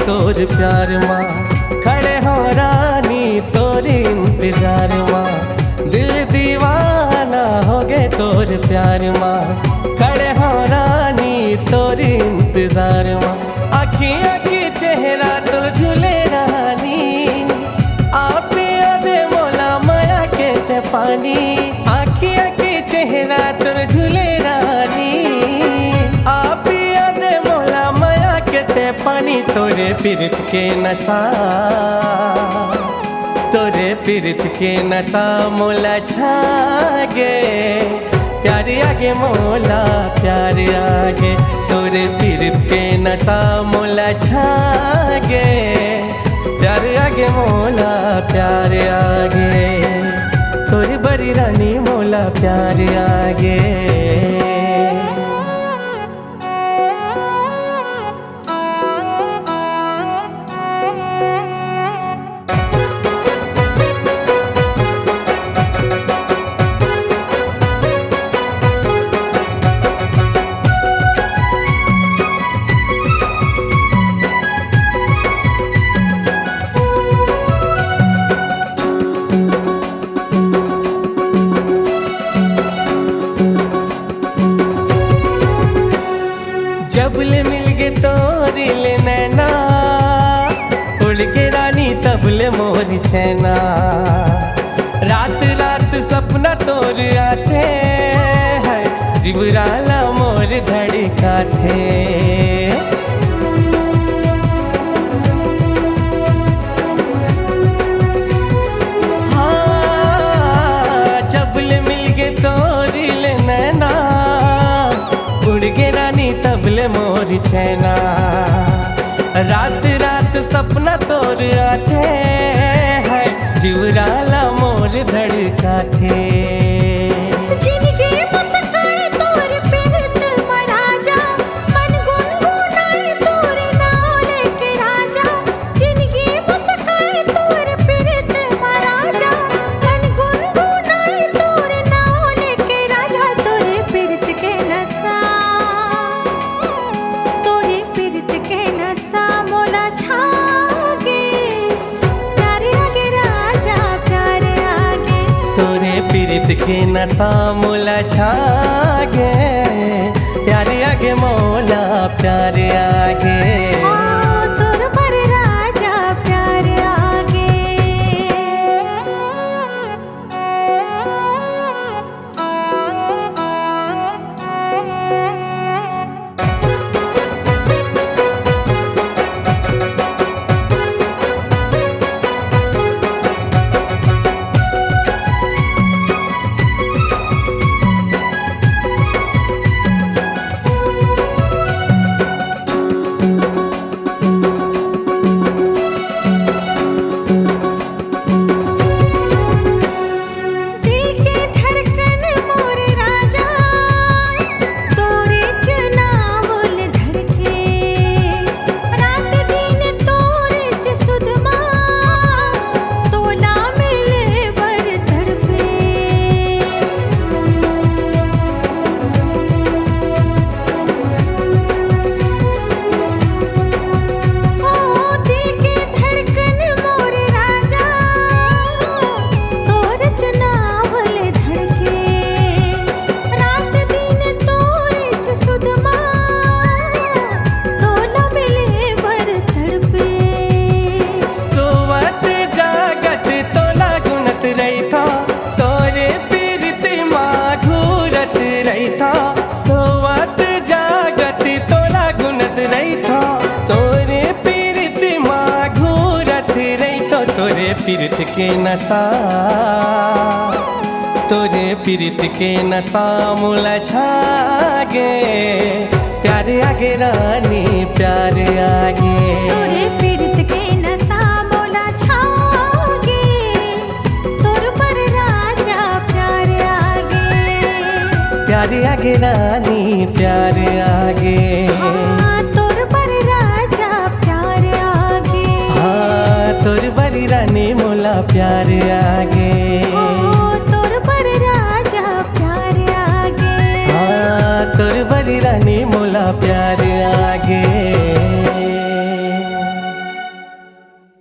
तोर प्यार माँ, खड़े हो रानी तोर इंतजार माँ। दिल दीवाना हो गए तोर प्यार माँ, खड़े हो रानी तोर इंतजार माँ। आखी आखी चेहरा तोर झूले रानी, आप दे मोला माया के ते पानी। आखी आखी चेहरा तोर झूले रानी, आप दे मोला माया के ते पानी। तोरे पीरत के नशा, तोरे पीरत के नशा मोला छागे। प्यार आगे मोला प्यार आगे, तोरे पीरत के नशा मोला छागे। प्यार आगे मोला प्यार आगे, तोरी बड़ी रानी मोला प्यार आगे। जबले मिल गे तोरिले नैना, उड़ के रानी तबले मोरी चैना। रात रात सपना तोर आते हैं, जिबराला मोर धड़का थे। हाँ जबले मिल गे तोरिले नैना, उड़ गे रानी तबले मोरी चैना। रात रात सपना तोर आते हैं, जिवराला मोर धड़का थे। पीरत के नशा मोला छागे, प्यार आगे मोला प्यार आगे। तोर पर राजा प्यार आगे। सोवत जागत तोला गुनत रही था, तोरे पीरत माँ घूरत रही तो। तोरे पीरत के नशा, तोरे पीरत के नशा मोला छागे। प्यार आगे रानी प्यार आगे, तोरे पीरत के नशा मोला छागे। तोर पर राजा प्यार आगे, प्यार आगे रानी प्यार आगे। हाँ तोर पर राजा प्यार आगे। हाँ तोर बड़ी रानी मोला प्यार